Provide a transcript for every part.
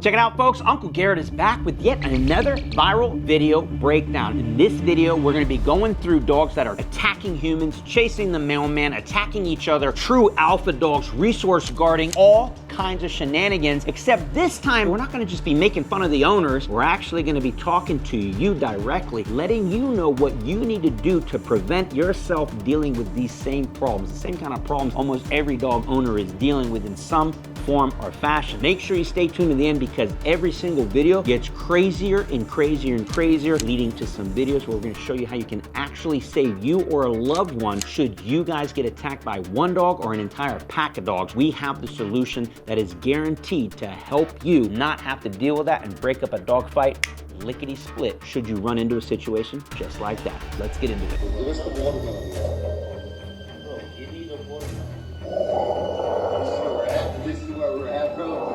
Check it out, folks. Uncle Garrett is back with yet another viral video breakdown. In this video, we're going to be going through dogs that are attacking humans, chasing the mailman, attacking each other, true alpha dogs, resource guarding, all kinds of shenanigans, except this time, we're not going to just be making fun of the owners. We're actually going to be talking to you directly, letting you know what you need to do to prevent yourself dealing with these same problems, the same kind of problems almost every dog owner is dealing with in some form or fashion. Make sure you stay tuned to the end because every single video gets crazier and crazier and crazier, leading to some videos where we're going to show you how you can actually save you or a loved one should you guys get attacked by one dog or an entire pack of dogs. We have the solution that is guaranteed to help you not have to deal with that and break up a dog fight lickety split should you run into a situation just like that. Let's get into it. Where's the watermelon? Bro, give me the watermelon. This is where we're at, bro.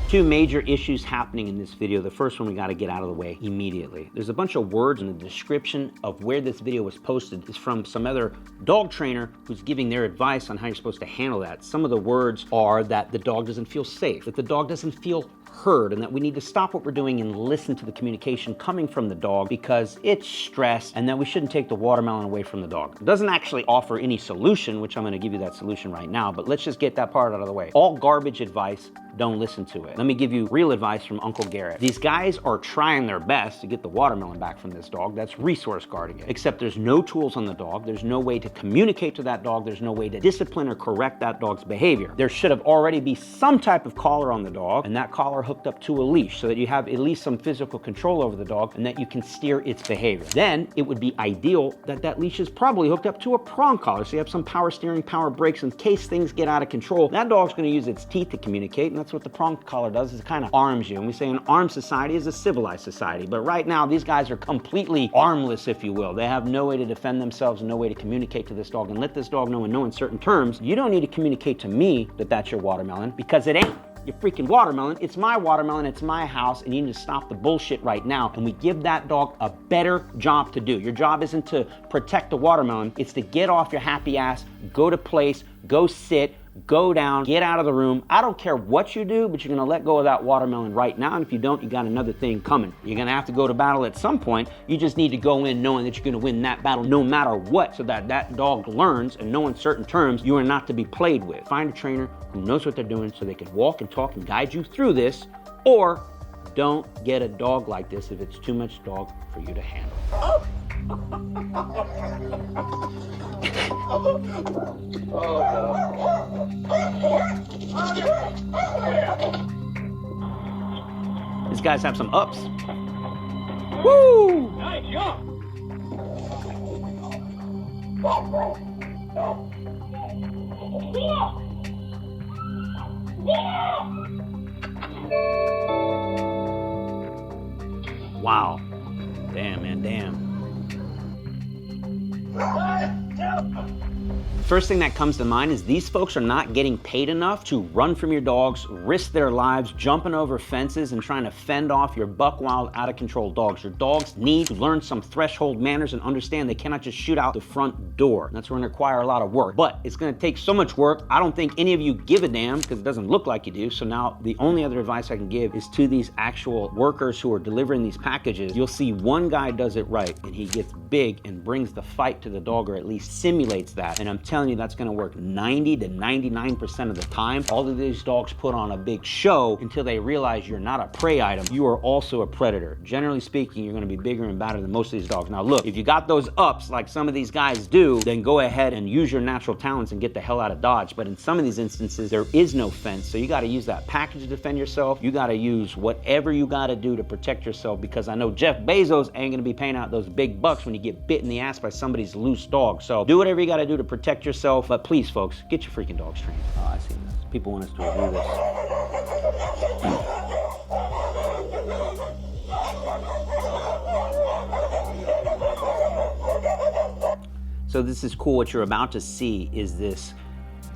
Two major issues happening in this video. The first one we got to get out of the way immediately. There's a bunch of words in the description of where this video was posted. It's from some other dog trainer who's giving their advice on how you're supposed to handle that. Some of the words are that the dog doesn't feel safe, that the dog doesn't feel heard, and that we need to stop what we're doing and listen to the communication coming from the dog because it's stress, and that we shouldn't take the watermelon away from the dog. It doesn't actually offer any solution, which I'm going to give you that solution right now, but let's just get that part out of the way. All garbage advice, don't listen to it. Let me give you real advice from Uncle Garrett. These guys are trying their best to get the watermelon back from this dog. That's resource guarding it. Except there's no tools on the dog. There's no way to communicate to that dog. There's no way to discipline or correct that dog's behavior. There should have already be some type of collar on the dog, and that collar hooked up to a leash so that you have at least some physical control over the dog and that you can steer its behavior. Then it would be ideal that that leash is probably hooked up to a prong collar so you have some power steering, power brakes in case things get out of control. That dog's going to use its teeth to communicate, and that's what the prong collar does, is it kind of arms you. And we say an armed society is a civilized society, but right now these guys are completely armless, if you will. They have no way to defend themselves and no way to communicate to this dog and let this dog know in no uncertain terms, you don't need to communicate to me that that's your watermelon, because it ain't your freaking watermelon. It's my watermelon, it's my house, and you need to stop the bullshit right now. And we give that dog a better job to do. Your job isn't to protect the watermelon, it's to get off your happy ass, go to place, go sit, go down, get out of the room. I don't care what you do, but you're gonna let go of that watermelon right now, and if you don't, you got another thing coming. You're gonna have to go to battle at some point. You just need to go in knowing that you're gonna win that battle no matter what, so that that dog learns in no uncertain terms you are not to be played with. Find a trainer who knows what they're doing so they can walk and talk and guide you through this, or don't get a dog like this if it's too much dog for you to handle. These guys have some ups. Woo! Nice jump. Wow. Damn, man, damn. First thing that comes to mind is these folks are not getting paid enough to run from your dogs, risk their lives, jumping over fences and trying to fend off your buck wild, out of control dogs. Your dogs need to learn some threshold manners and understand they cannot just shoot out the front door. That's going to require a lot of work, but it's going to take so much work. I don't think any of you give a damn because it doesn't look like you do. So now the only other advice I can give is to these actual workers who are delivering these packages. You'll see one guy does it right and he gets big and brings the fight to the dog, or at least simulates that. And I'm telling you, that's going to work 90 to 99% of the time. All of these dogs put on a big show until they realize you're not a prey item. You are also a predator. Generally speaking, you're going to be bigger and badder than most of these dogs. Now look, if you got those ups like some of these guys do, then go ahead and use your natural talents and get the hell out of Dodge. But in some of these instances, there is no fence. So you got to use that package to defend yourself. You got to use whatever you got to do to protect yourself, because I know Jeff Bezos ain't going to be paying out those big bucks when you get bit in the ass by somebody's loose dog. So do whatever you got to do to protect yourself. But please, folks, get your freaking dogs trained. Oh, I see this. People want us to review this. So this is cool. What you're about to see is this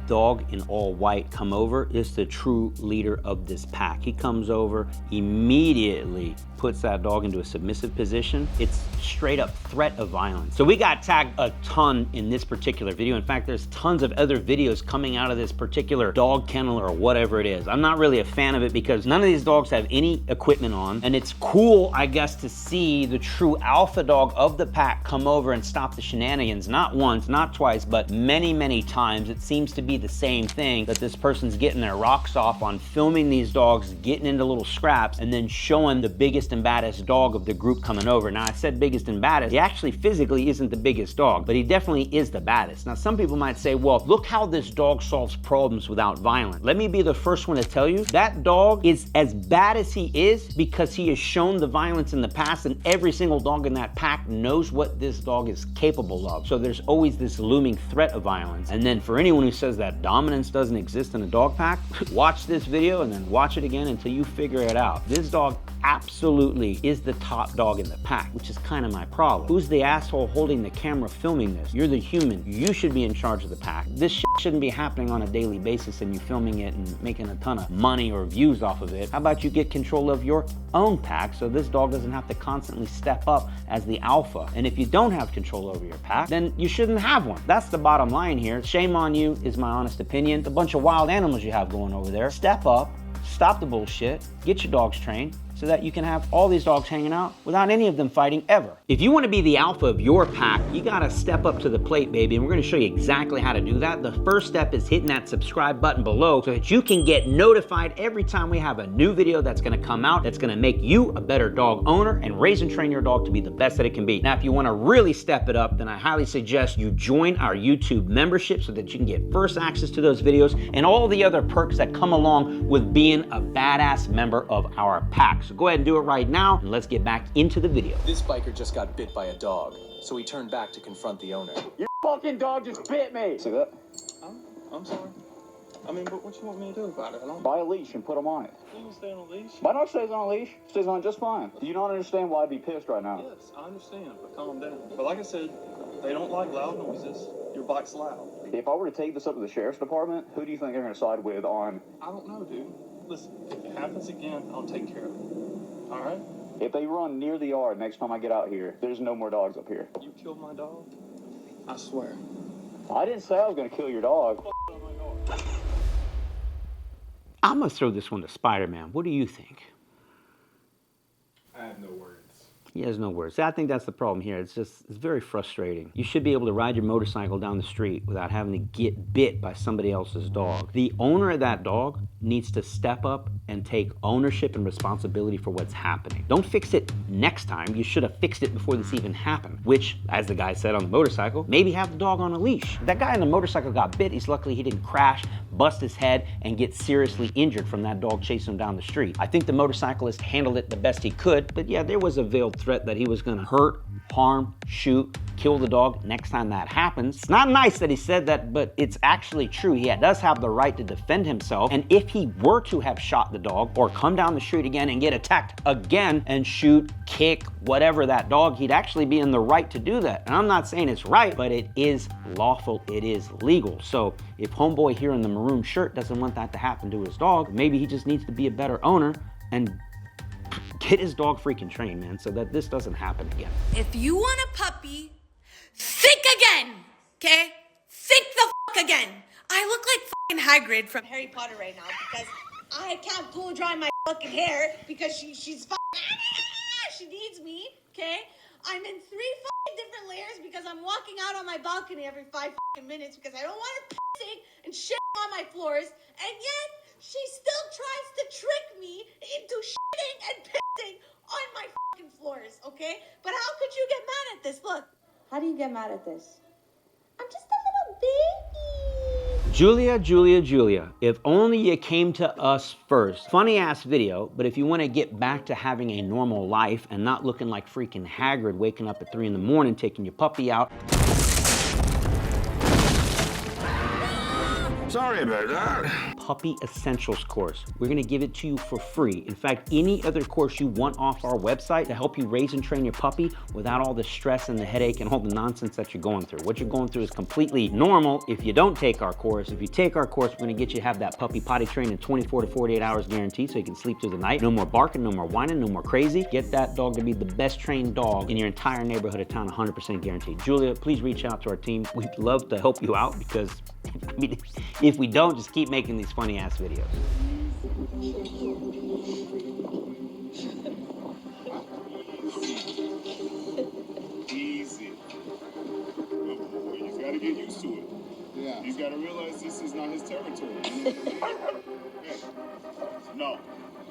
dog in all white come over is the true leader of this pack. He comes over, immediately puts that dog into a submissive position. It's straight up threat of violence. So we got tagged a ton in this particular video. In fact, there's tons of other videos coming out of this particular dog kennel or whatever it is. I'm not really a fan of it because none of these dogs have any equipment on, and it's cool, I guess, to see the true alpha dog of the pack come over and stop the shenanigans, not once, not twice, but many, many times. It seems to be the same thing, that this person's getting their rocks off on filming these dogs, getting into little scraps, and then showing the biggest and baddest dog of the group coming over. Now, I said biggest and baddest. He actually physically isn't the biggest dog, but he definitely is the baddest. Now, some people might say, well, look how this dog solves problems without violence. Let me be the first one to tell you, that dog is as bad as he is because he has shown the violence in the past, and every single dog in that pack knows what this dog is capable of. So there's always this looming threat of violence. And then for anyone who says that dominance doesn't exist in a dog pack, watch this video and then watch it again until you figure it out. This dog absolutely is the top dog in the pack, which is kind of my problem. Who's the asshole holding the camera filming this? You're the human. You should be in charge of the pack. This shit shouldn't be happening on a daily basis and you filming it and making a ton of money or views off of it. How about you get control of your own pack so this dog doesn't have to constantly step up as the alpha? And if you don't have control over your pack, then you shouldn't have one. That's the bottom line here. Shame on you is my honest opinion. The bunch of wild animals you have going over there. Step up, stop the bullshit, get your dogs trained, so that you can have all these dogs hanging out without any of them fighting ever. If you want to be the alpha of your pack, you gotta step up to the plate, baby, and we're gonna show you exactly how to do that. The first step is hitting that subscribe button below so that you can get notified every time we have a new video that's gonna come out that's gonna make you a better dog owner and raise and train your dog to be the best that it can be. Now, if you wanna really step it up, then I highly suggest you join our YouTube membership so that you can get first access to those videos and all the other perks that come along with being a badass member of our pack. So go ahead and do it right now, and let's get back into the video. This biker just got bit by a dog, so he turned back to confront the owner. Your fucking dog just bit me. See that? I'm sorry. I mean, but what you want me to do about it? I don't... Buy a leash and put him on it. You can stay on a leash? Why not stays on a leash? Stays on just fine. Do you not understand why I'd be pissed right now? Yes, I understand, but calm down. But like I said, they don't like loud noises. Your bike's loud. If I were to take this up to the sheriff's department, who do you think they're going to side with on? I don't know, dude. Listen, if it happens again, I'll take care of it. All right? If they run near the yard next time I get out here, there's no more dogs up here. You killed my dog? I swear. I didn't say I was going to kill your dog. I'm gonna throw this one to Spider-Man. What do you think? I have no words. He has no words. I think that's the problem here. It's very frustrating. You should be able to ride your motorcycle down the street without having to get bit by somebody else's dog. The owner of that dog needs to step up and take ownership and responsibility for what's happening. Don't fix it next time. You should have fixed it before this even happened, which, as the guy said on the motorcycle, maybe have the dog on a leash. If that guy on the motorcycle got bit, he's lucky he didn't crash, bust his head, and get seriously injured from that dog chasing him down the street. I think the motorcyclist handled it the best he could, but yeah, there was a veiled threat that he was gonna hurt, harm, shoot, kill the dog next time that happens. It's not nice that he said that, but it's actually true. He does have the right to defend himself, and if he were to have shot the dog or come down the street again and get attacked again and shoot, kick, whatever that dog, he'd actually be in the right to do that. And I'm not saying it's right, but it is lawful, it is legal. So if homeboy here in the maroon shirt doesn't want that to happen to his dog, maybe he just needs to be a better owner and get his dog freaking trained, man, so that this doesn't happen again. If you want a puppy, think again, okay? Think the fuck again. I look like fucking Hagrid from Harry Potter right now because I can't blow dry my fucking hair because she's fucking, she needs me, okay? I'm in 3 fucking different layers because I'm walking out on my balcony every 5 fucking minutes because I don't want her pissing and shit on my floors, and yet she still tries to trick me into shitting and pissing on my fucking floors, okay? But how could you get mad at this? Look. How do you get mad at this? I'm just a little baby. Julia, if only you came to us first. Funny ass video, but if you want to get back to having a normal life and not looking like freaking Hagrid waking up at 3 in the morning taking your puppy out, Sorry about that. Puppy Essentials course. We're gonna give it to you for free. In fact, any other course you want off our website to help you raise and train your puppy without all the stress and the headache and all the nonsense that you're going through. What you're going through is completely normal if you don't take our course. If you take our course, we're gonna get you to have that puppy potty trained in 24 to 48 hours guaranteed so you can sleep through the night. No more barking, no more whining, no more crazy. Get that dog to be the best trained dog in your entire neighborhood of town, 100% guaranteed. Julia, please reach out to our team. We'd love to help you out because I mean, if we don't, just keep making these funny ass videos. Easy. Good boy. He's got to get used to it. Yeah. He's got to realize this is not his territory. Hey. No.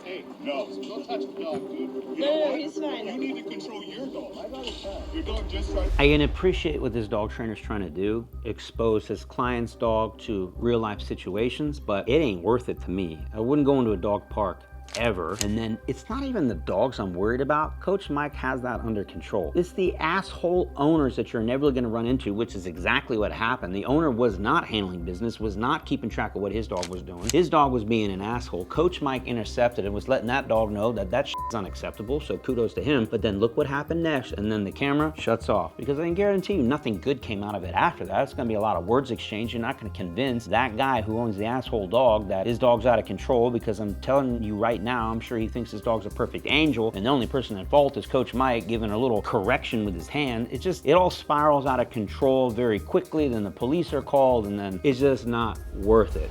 Hey, no. Don't touch the dog, dude. No, he's fine. You need to control your dog. My dog is fine. Your dog just tried. I can appreciate what this dog trainer's trying to do, expose his client's dog to real life situations, but it ain't worth it to me. I wouldn't go into a dog park ever. And then it's not even the dogs I'm worried about. Coach Mike has that under control. It's the asshole owners that you're never gonna run into, which is exactly what happened. The owner was not handling business, was not keeping track of what his dog was doing. His dog was being an asshole. Coach Mike intercepted and was letting that dog know that that shit's unacceptable, so kudos to him. But then look what happened next, and then the camera shuts off. Because I can guarantee you nothing good came out of it after that. It's gonna be a lot of words exchanged. You're not gonna convince that guy who owns the asshole dog that his dog's out of control, because I'm telling you right now, I'm sure he thinks his dog's a perfect angel, and the only person at fault is Coach Mike giving a little correction with his hand. It all spirals out of control very quickly, then the police are called, and then it's just not worth it.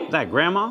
Is that Grandma?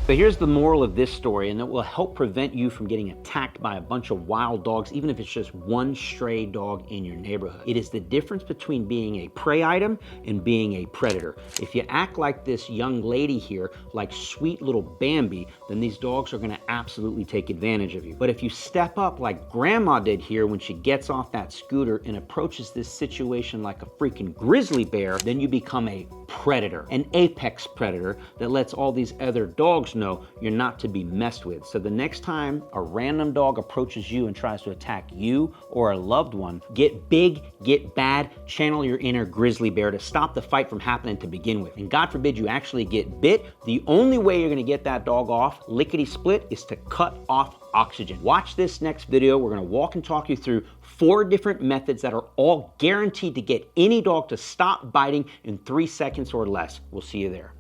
But here's the moral of this story, and it will help prevent you from getting attacked by a bunch of wild dogs, even if it's just one stray dog in your neighborhood. It is the difference between being a prey item and being a predator. If you act like this young lady here, like sweet little Bambi, then these dogs are gonna absolutely take advantage of you. But if you step up like Grandma did here when she gets off that scooter and approaches this situation like a freaking grizzly bear, then you become a predator, an apex predator that lets all these other dogs know you're not to be messed with. So the next time a random dog approaches you and tries to attack you or a loved one, get big, get bad, channel your inner grizzly bear to stop the fight from happening to begin with. And God forbid you actually get bit, the only way you're gonna get that dog off, lickety split, is to cut off oxygen. Watch this next video. We're gonna walk and talk you through 4 different methods that are all guaranteed to get any dog to stop biting in 3 seconds or less. We'll see you there.